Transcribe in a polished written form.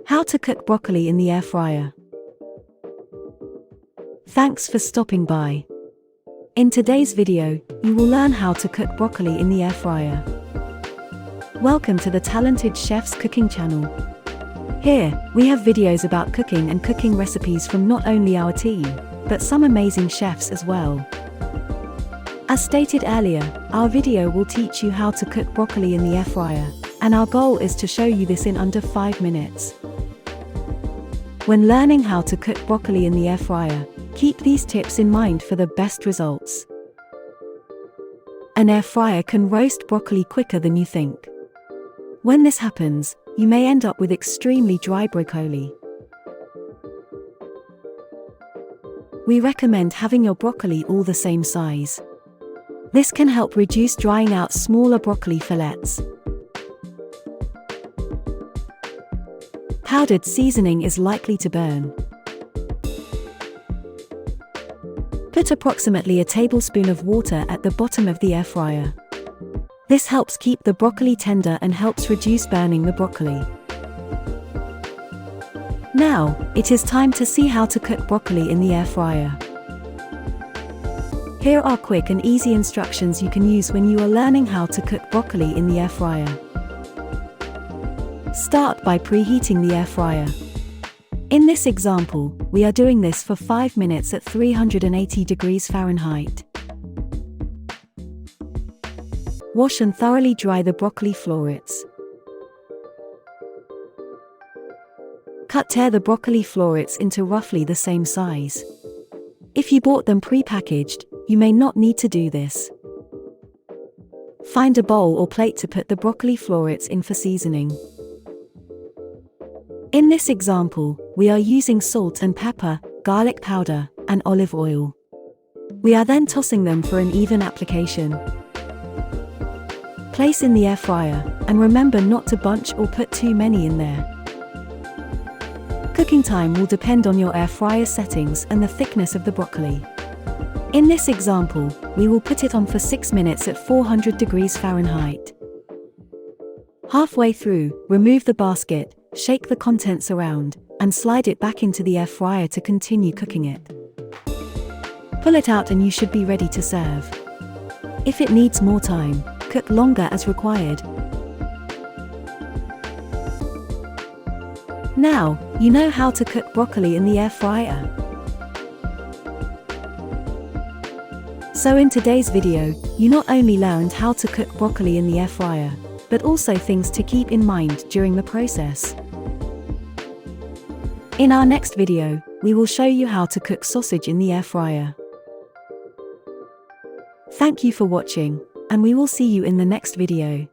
How to cook broccoli in the air fryer. Thanks for stopping by. In today's video, you will learn how to cook broccoli in the air fryer. Welcome to the Talented Chef's Cooking channel. Here, we have videos about cooking and cooking recipes from not only our team, but some amazing chefs as well. As stated earlier, our video will teach you how to cook broccoli in the air fryer, and our goal is to show you this in under 5 minutes. When learning how to cook broccoli in the air fryer, keep these tips in mind for the best results. An air fryer can roast broccoli quicker than you think. When this happens, you may end up with extremely dry broccoli. We recommend having your broccoli all the same size. This can help reduce drying out smaller broccoli fillets. Powdered seasoning is likely to burn. Put approximately a tablespoon of water at the bottom of the air fryer. This helps keep the broccoli tender and helps reduce burning the broccoli. Now, it is time to see how to cook broccoli in the air fryer. Here are quick and easy instructions you can use when you are learning how to cook broccoli in the air fryer. Start by preheating the air fryer. In this example, we are doing this for 5 minutes at 380 degrees Fahrenheit. Wash and thoroughly dry the broccoli florets. Tear the broccoli florets into roughly the same size. If you bought them pre-packaged, you may not need to do this. Find a bowl or plate to put the broccoli florets in for seasoning. In this example, we are using salt and pepper, garlic powder, and olive oil. We are then tossing them for an even application. Place in the air fryer, and remember not to bunch or put too many in there. Cooking time will depend on your air fryer settings and the thickness of the broccoli. In this example, we will put it on for 6 minutes at 400 degrees Fahrenheit. Halfway through, remove the basket, shake the contents around, and slide it back into the air fryer to continue cooking it. Pull it out and you should be ready to serve. If it needs more time, cook longer as required. Now, you know how to cook broccoli in the air fryer. So in today's video, you not only learned how to cook broccoli in the air fryer, but also things to keep in mind during the process. In our next video, we will show you how to cook sausage in the air fryer. Thank you for watching, and we will see you in the next video.